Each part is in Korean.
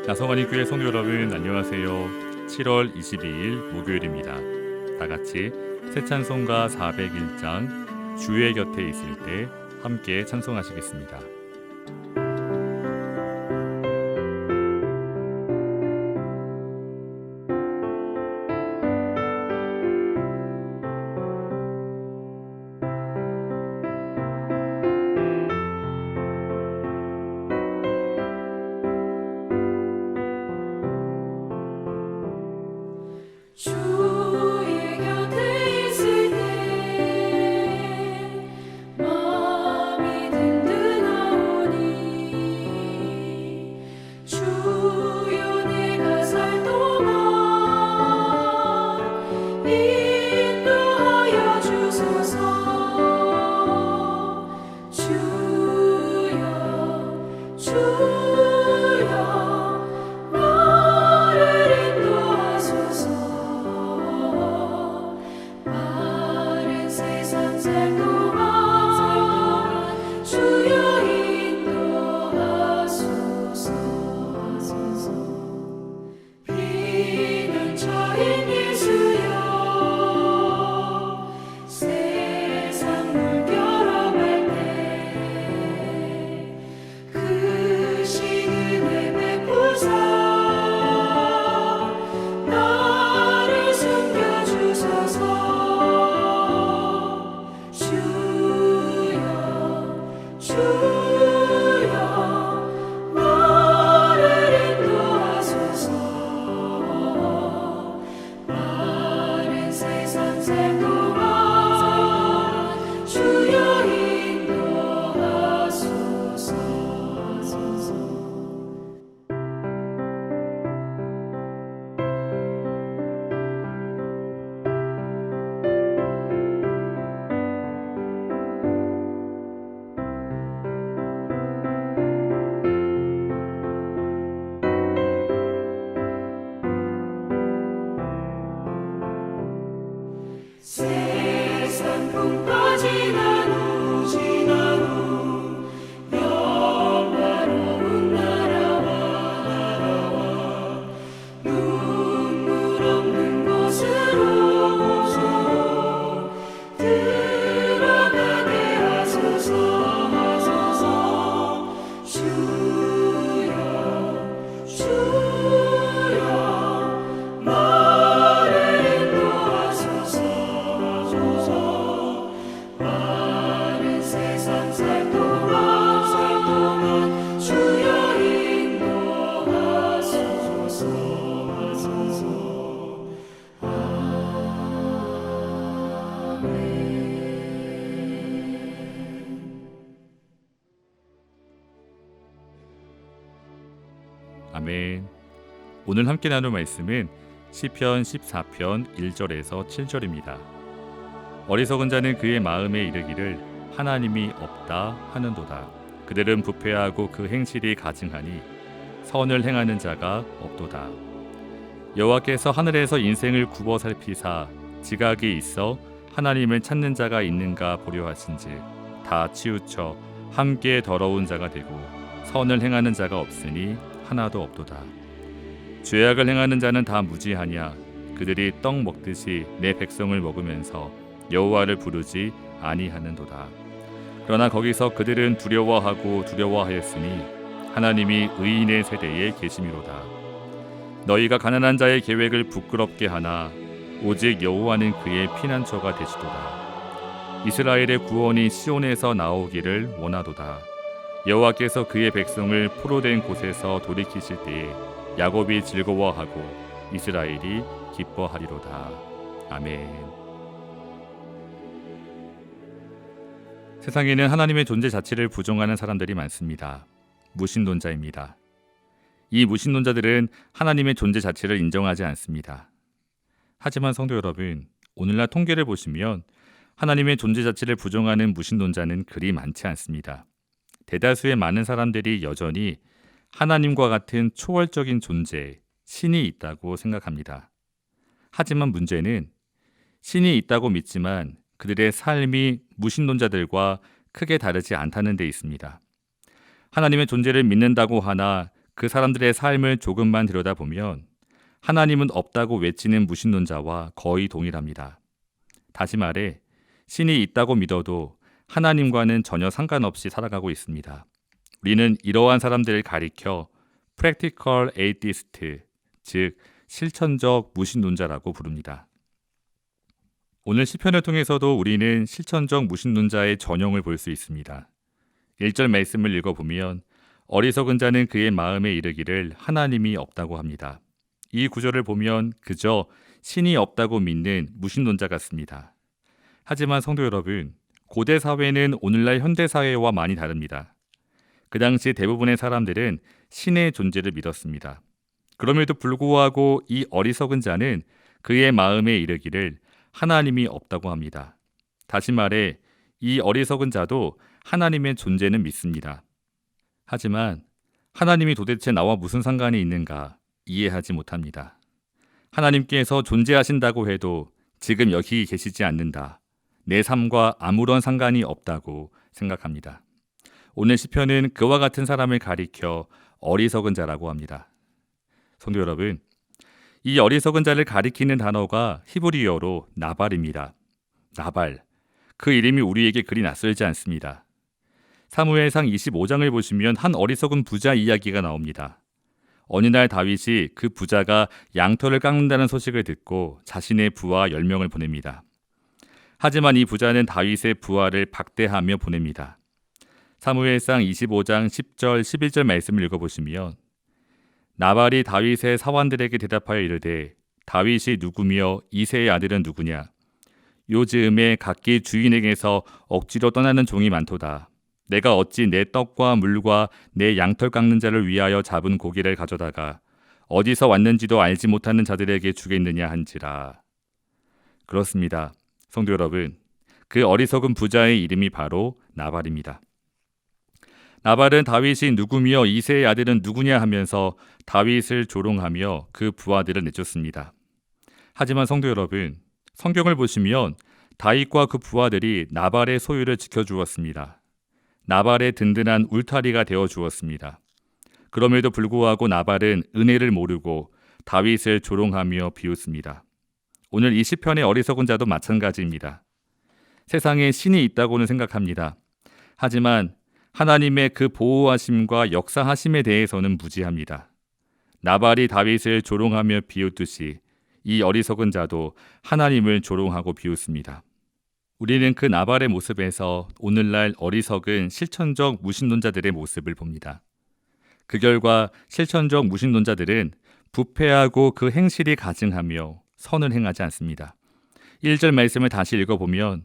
나성환이 교회 성도 여러분 안녕하세요. 7월 22일 목요일입니다. 다 같이 새 찬송가 401장 주의 곁에 있을 때 함께 찬송하시겠습니다. 주의 곁에 있을 때 마음이 든든하오니 주여 내가 살 동안 인도하여 주소서. 주여 나를 인도하소서. 마른 세상 살 동안 주여 인도하소서. 피난처인 예수여 세상 물결어갈 때 크신 은혜 베푸사 나를 숨겨주소서. 주여 나를 인도하소서. 마른 세상 살 동안 주여 인도하소서. 세상 풍파 지난 후 영화로운 나라와 눈물 없는 곳으로 들어가게 하소서. 주여 나를 인도하소서. 마른 세상 살 동안 주여 인도하소서. 아멘. 오늘 함께 나눌 말씀은 시편 14편 1절에서 7절입니다. 어리석은 자는 그의 마음에 이르기를 하나님이 없다 하는도다. 그들은 부패하고 그 행실이 가증하니 선을 행하는 자가 없도다. 여호와께서 하늘에서 인생을 굽어 살피사 지각이 있어 하나님을 찾는 자가 있는가 보려 하신즉 다 치우쳐 함께 더러운 자가 되고 선을 행하는 자가 없으니 하나도 없도다. 죄악을 행하는 자는 다 무지하냐. 그들이 떡 먹듯이 내 백성을 먹으면서 여호와를 부르지 아니하는도다. 그러나 거기서 그들은 두려워하였으니 하나님이 의인의 세대에 계심이로다. 너희가 가난한 자의 계획을 부끄럽게 하나 오직 여호와는 그의 피난처가 되시도다. 이스라엘의 구원이 시온에서 나오기를 원하도다. 여호와께서 그의 백성을 포로된 곳에서 돌이키실 때에 야곱이 즐거워하고 이스라엘이 기뻐하리로다. 아멘. 세상에는 하나님의 존재 자체를 부정하는 사람들이 많습니다. 무신론자입니다. 이 무신론자들은 하나님의 존재 자체를 인정하지 않습니다. 하지만 성도 여러분, 오늘날 통계를 보시면 하나님의 존재 자체를 부정하는 무신론자는 그리 많지 않습니다. 대다수의 많은 사람들이 여전히 하나님과 같은 초월적인 존재, 신이 있다고 생각합니다. 하지만 문제는 신이 있다고 믿지만 그들의 삶이 무신론자들과 크게 다르지 않다는 데 있습니다. 하나님의 존재를 믿는다고 하나 그 사람들의 삶을 조금만 들여다보면 하나님은 없다고 외치는 무신론자와 거의 동일합니다. 다시 말해 신이 있다고 믿어도 하나님과는 전혀 상관없이 살아가고 있습니다. 우리는 이러한 사람들을 가리켜 Practical Atheist, 즉 실천적 무신론자라고 부릅니다. 오늘 시편을 통해서도 우리는 실천적 무신론자의 전형을 볼 수 있습니다. 1절 말씀을 읽어보면 어리석은 자는 그의 마음에 이르기를 하나님이 없다고 합니다. 이 구절을 보면 그저 신이 없다고 믿는 무신론자 같습니다. 하지만 성도 여러분, 고대 사회는 오늘날 현대 사회와 많이 다릅니다. 그 당시 대부분의 사람들은 신의 존재를 믿었습니다. 그럼에도 불구하고 이 어리석은 자는 그의 마음에 이르기를 하나님이 없다고 합니다. 다시 말해 이 어리석은 자도 하나님의 존재는 믿습니다. 하지만 하나님이 도대체 나와 무슨 상관이 있는가 이해하지 못합니다. 하나님께서 존재하신다고 해도 지금 여기 계시지 않는다. 내 삶과 아무런 상관이 없다고 생각합니다. 오늘 시편은 그와 같은 사람을 가리켜 어리석은 자라고 합니다. 성도 여러분, 이 어리석은 자를 가리키는 단어가 히브리어로 나발입니다. 나발, 그 이름이 우리에게 그리 낯설지 않습니다. 사무엘상 25장을 보시면 한 어리석은 부자 이야기가 나옵니다. 어느 날 다윗이 그 부자가 양털을 깎는다는 소식을 듣고 자신의 부하 10명을 보냅니다. 하지만 이 부자는 다윗의 부하를 박대하며 보냅니다. 사무엘상 25장 10절 11절 말씀을 읽어보시면 나발이 다윗의 사환들에게 대답하여 이르되 다윗이 누구며 이새의 아들은 누구냐? 요즈음에 각기 주인에게서 억지로 떠나는 종이 많도다. 내가 어찌 내 떡과 물과 내 양털 깎는 자를 위하여 잡은 고기를 가져다가 어디서 왔는지도 알지 못하는 자들에게 주겠느냐 한지라. 그렇습니다. 성도 여러분, 그 어리석은 부자의 이름이 바로 나발입니다. 나발은 다윗이 누구며 이새의 아들은 누구냐 하면서 다윗을 조롱하며 그 부하들을 내쫓습니다. 하지만 성도 여러분, 성경을 보시면 다윗과 그 부하들이 나발의 소유를 지켜주었습니다. 나발의 든든한 울타리가 되어주었습니다. 그럼에도 불구하고 나발은 은혜를 모르고 다윗을 조롱하며 비웃습니다. 오늘 이 시편의 어리석은 자도 마찬가지입니다. 세상에 신이 있다고는 생각합니다. 하지만 하나님의 그 보호하심과 역사하심에 대해서는 무지합니다. 나발이 다윗을 조롱하며 비웃듯이 이 어리석은 자도 하나님을 조롱하고 비웃습니다. 우리는 그 나발의 모습에서 오늘날 어리석은 실천적 무신론자들의 모습을 봅니다. 그 결과 실천적 무신론자들은 부패하고 그 행실이 가증하며 선을 행하지 않습니다. 1절 말씀을 다시 읽어보면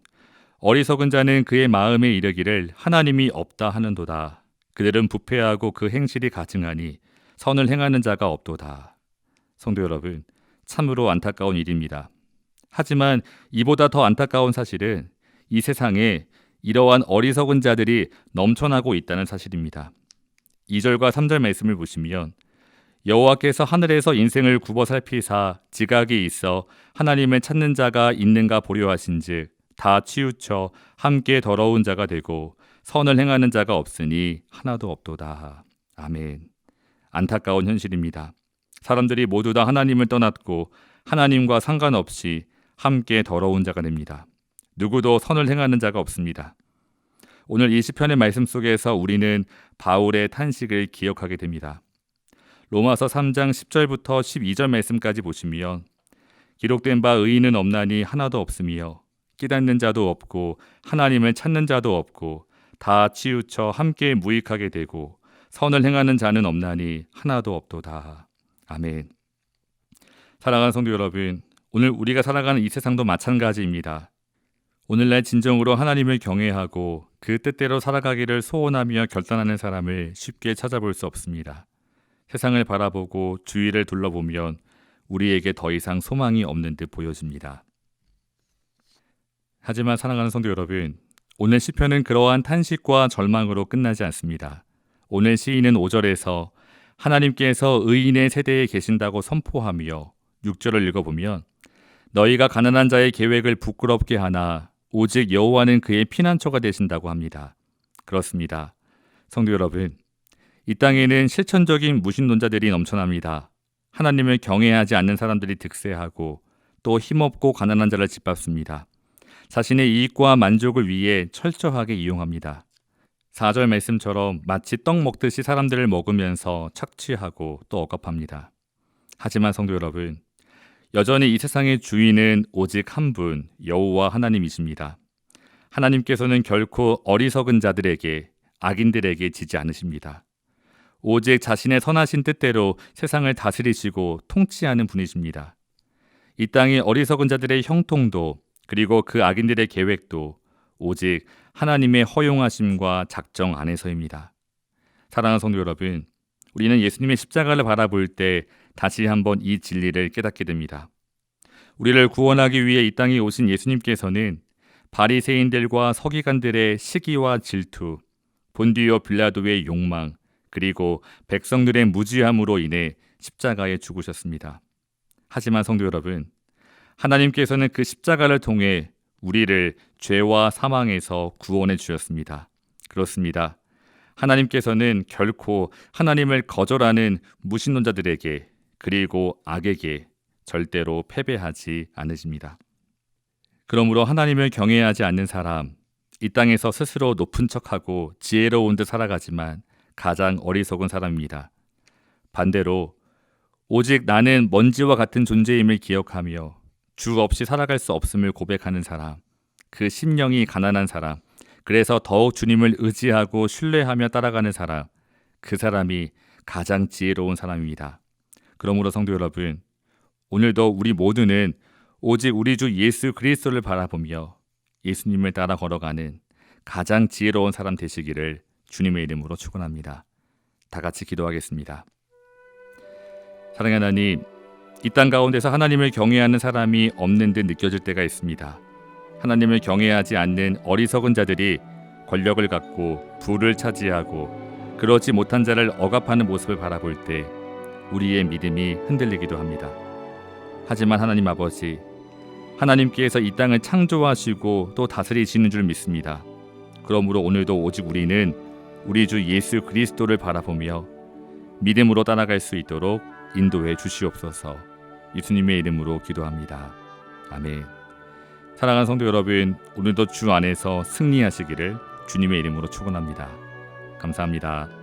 어리석은 자는 그의 마음에 이르기를 하나님이 없다 하는도다. 그들은 부패하고 그 행실이 가증하니 선을 행하는 자가 없도다. 성도 여러분, 참으로 안타까운 일입니다. 하지만 이보다 더 안타까운 사실은 이 세상에 이러한 어리석은 자들이 넘쳐나고 있다는 사실입니다. 2절과 3절 말씀을 보시면 여호와께서 하늘에서 인생을 굽어 살피사 지각이 있어 하나님을 찾는 자가 있는가 보려 하신즉 다 치우쳐 함께 더러운 자가 되고 선을 행하는 자가 없으니 하나도 없도다. 아멘. 안타까운 현실입니다. 사람들이 모두 다 하나님을 떠났고 하나님과 상관없이 함께 더러운 자가 됩니다. 누구도 선을 행하는 자가 없습니다. 오늘 이 시편의 말씀 속에서 우리는 바울의 탄식을 기억하게 됩니다. 로마서 3장 10절부터 12절 말씀까지 보시면 기록된 바 의인은 없나니 하나도 없으며 깨닫는 자도 없고 하나님을 찾는 자도 없고 다 치우쳐 함께 무익하게 되고 선을 행하는 자는 없나니 하나도 없도다. 아멘. 사랑하는 성도 여러분, 오늘 우리가 살아가는 이 세상도 마찬가지입니다. 오늘날 진정으로 하나님을 경외하고 그 뜻대로 살아가기를 소원하며 결단하는 사람을 쉽게 찾아볼 수 없습니다. 세상을 바라보고 주위를 둘러보면 우리에게 더 이상 소망이 없는 듯 보여집니다. 하지만 사랑하는 성도 여러분, 오늘 시편은 그러한 탄식과 절망으로 끝나지 않습니다. 오늘 시인은 5절에서 하나님께서 의인의 세대에 계신다고 선포하며 6절을 읽어보면 너희가 가난한 자의 계획을 부끄럽게 하나 오직 여호와는 그의 피난처가 되신다고 합니다. 그렇습니다. 성도 여러분, 이 땅에는 실천적인 무신론자들이 넘쳐납니다. 하나님을 경외하지 않는 사람들이 득세하고 또 힘없고 가난한 자를 짓밟습니다. 자신의 이익과 만족을 위해 철저하게 이용합니다. 4절 말씀처럼 마치 떡 먹듯이 사람들을 먹으면서 착취하고 또 억압합니다. 하지만 성도 여러분, 여전히 이 세상의 주인은 오직 한 분, 여호와 하나님이십니다. 하나님께서는 결코 어리석은 자들에게, 악인들에게 지지 않으십니다. 오직 자신의 선하신 뜻대로 세상을 다스리시고 통치하는 분이십니다. 이 땅의 어리석은 자들의 형통도 그리고 그 악인들의 계획도 오직 하나님의 허용하심과 작정 안에서입니다. 사랑하는 성도 여러분, 우리는 예수님의 십자가를 바라볼 때 다시 한번 이 진리를 깨닫게 됩니다. 우리를 구원하기 위해 이 땅에 오신 예수님께서는 바리새인들과 서기관들의 시기와 질투, 본디오 빌라도의 욕망, 그리고 백성들의 무지함으로 인해 십자가에 죽으셨습니다. 하지만 성도 여러분, 하나님께서는 그 십자가를 통해 우리를 죄와 사망에서 구원해 주셨습니다. 그렇습니다. 하나님께서는 결코 하나님을 거절하는 무신론자들에게 그리고 악에게 절대로 패배하지 않으십니다. 그러므로 하나님을 경외하지 않는 사람, 이 땅에서 스스로 높은 척하고 지혜로운 듯 살아가지만 가장 어리석은 사람입니다. 반대로 오직 나는 먼지와 같은 존재임을 기억하며 주 없이 살아갈 수 없음을 고백하는 사람, 그 심령이 가난한 사람, 그래서 더욱 주님을 의지하고 신뢰하며 따라가는 사람, 그 사람이 가장 지혜로운 사람입니다. 그러므로 성도 여러분, 오늘도 우리 모두는 오직 우리 주 예수 그리스도를 바라보며 예수님을 따라 걸어가는 가장 지혜로운 사람 되시기를 주님의 이름으로 축원합니다. 다 같이 기도하겠습니다. 사랑하는 하나님, 이 땅 가운데서 하나님을 경외하는 사람이 없는 듯 느껴질 때가 있습니다. 하나님을 경외하지 않는 어리석은 자들이 권력을 갖고 부를 차지하고 그러지 못한 자를 억압하는 모습을 바라볼 때 우리의 믿음이 흔들리기도 합니다. 하지만 하나님 아버지, 하나님께서 이 땅을 창조하시고 또 다스리시는 줄 믿습니다. 그러므로 오늘도 오직 우리는 우리 주 예수 그리스도를 바라보며 믿음으로 따라갈 수 있도록 인도해 주시옵소서. 예수님의 이름으로 기도합니다. 아멘. 사랑하는 성도 여러분, 오늘도 주 안에서 승리하시기를 주님의 이름으로 축원합니다. 감사합니다.